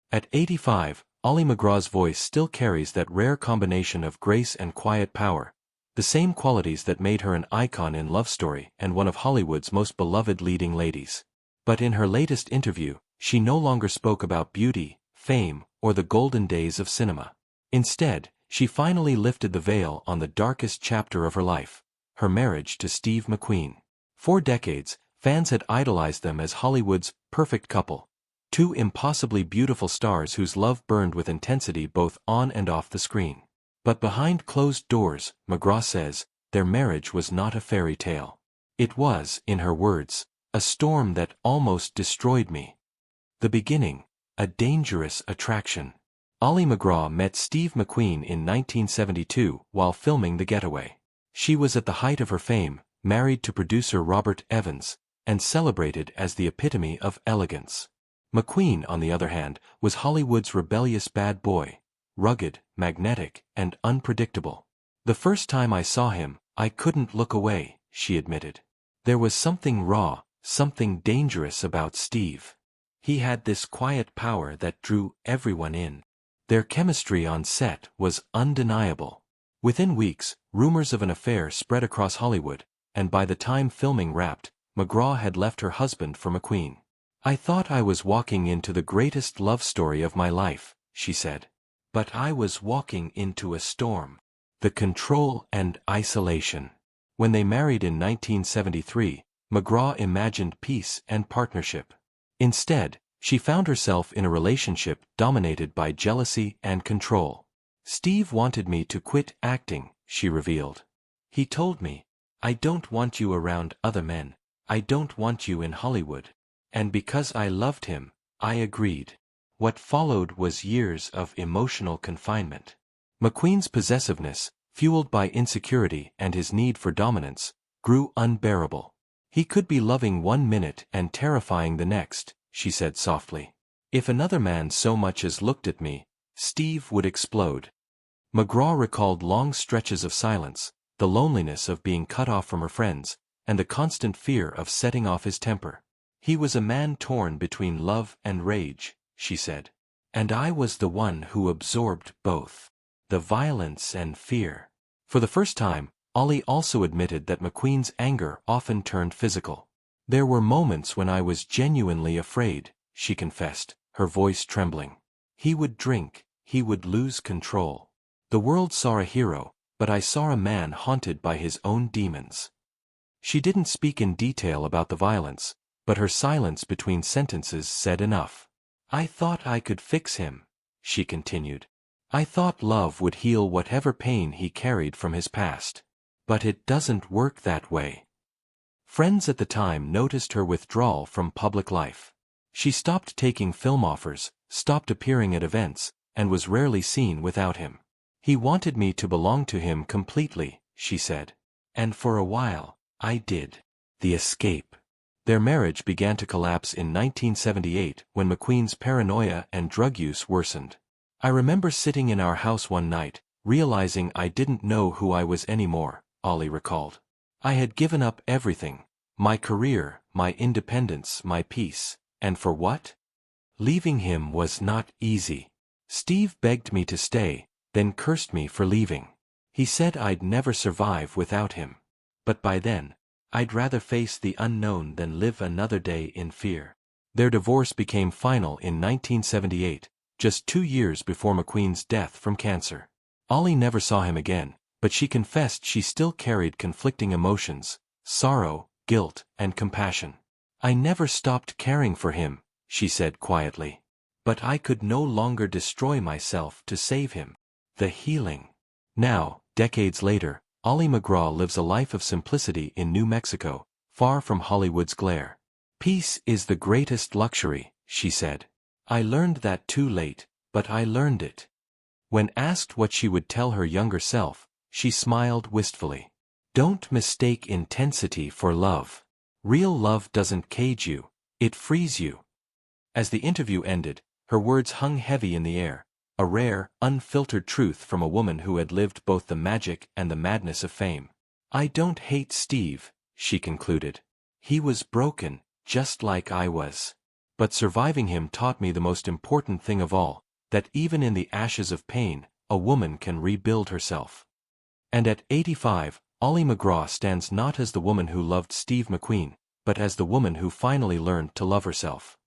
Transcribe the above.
At 85, Ollie McGraw's voice still carries that rare combination of grace and quiet power, the same qualities that made her an icon in Love Story and one of Hollywood's most beloved leading ladies. But in her latest interview, she no longer spoke about beauty, fame, or the golden days of cinema. Instead, she finally lifted the veil on the darkest chapter of her life, her marriage to Steve McQueen. For decades, fans had idolized them as Hollywood's perfect couple, two impossibly beautiful stars whose love burned with intensity both on and off the screen. But behind closed doors, MacGraw says, their marriage was not a fairy tale. It was, in her words, a storm that almost destroyed me. The beginning, a dangerous attraction. Ollie McGraw met Steve McQueen in 1972 while filming The Getaway. She was at the height of her fame, married to producer Robert Evans, and celebrated as the epitome of elegance. McQueen, on the other hand, was Hollywood's rebellious bad boy, rugged, magnetic, and unpredictable. The first time I saw him, I couldn't look away, she admitted. There was something raw, something dangerous about Steve. He had this quiet power that drew everyone in. Their chemistry on set was undeniable. Within weeks, rumors of an affair spread across Hollywood, and by the time filming wrapped, MacGraw had left her husband for McQueen. I thought I was walking into the greatest love story of my life, she said. But I was walking into a storm. The control and isolation. When they married in 1973, MacGraw imagined peace and partnership. Instead, she found herself in a relationship dominated by jealousy and control. Steve wanted me to quit acting, she revealed. He told me, I don't want you around other men, I don't want you in Hollywood. And because I loved him, I agreed. What followed was years of emotional confinement. McQueen's possessiveness, fueled by insecurity and his need for dominance, grew unbearable. He could be loving one minute and terrifying the next, she said softly. If another man so much as looked at me, Steve would explode. MacGraw recalled long stretches of silence, the loneliness of being cut off from her friends, and the constant fear of setting off his temper. He was a man torn between love and rage, she said. And I was the one who absorbed both. The violence and fear. For the first time, Ollie also admitted that McQueen's anger often turned physical. There were moments when I was genuinely afraid, she confessed, her voice trembling. He would drink, he would lose control. The world saw a hero, but I saw a man haunted by his own demons. She didn't speak in detail about the violence, but her silence between sentences said enough. I thought I could fix him, she continued. I thought love would heal whatever pain he carried from his past. But it doesn't work that way. Friends at the time noticed her withdrawal from public life. She stopped taking film offers, stopped appearing at events, and was rarely seen without him. He wanted me to belong to him completely, she said. And for a while, I did. The escape. Their marriage began to collapse in 1978 when McQueen's paranoia and drug use worsened. I remember sitting in our house one night, realizing I didn't know who I was anymore, Ollie recalled. I had given up everything. My career, my independence, my peace. And for what? Leaving him was not easy. Steve begged me to stay, then cursed me for leaving. He said I'd never survive without him. But by then, I'd rather face the unknown than live another day in fear. Their divorce became final in 1978, just 2 years before McQueen's death from cancer. Ollie never saw him again, but she confessed she still carried conflicting emotions, sorrow, guilt, and compassion. I never stopped caring for him, she said quietly. But I could no longer destroy myself to save him. The healing. Now, decades later, Ollie McGraw lives a life of simplicity in New Mexico, far from Hollywood's glare. Peace is the greatest luxury, she said. I learned that too late, but I learned it. When asked what she would tell her younger self, she smiled wistfully. Don't mistake intensity for love. Real love doesn't cage you, it frees you. As the interview ended, her words hung heavy in the air, a rare, unfiltered truth from a woman who had lived both the magic and the madness of fame. I don't hate Steve, she concluded. He was broken, just like I was. But surviving him taught me the most important thing of all, that even in the ashes of pain, a woman can rebuild herself. And at 85, Ollie MacGraw stands not as the woman who loved Steve McQueen, but as the woman who finally learned to love herself.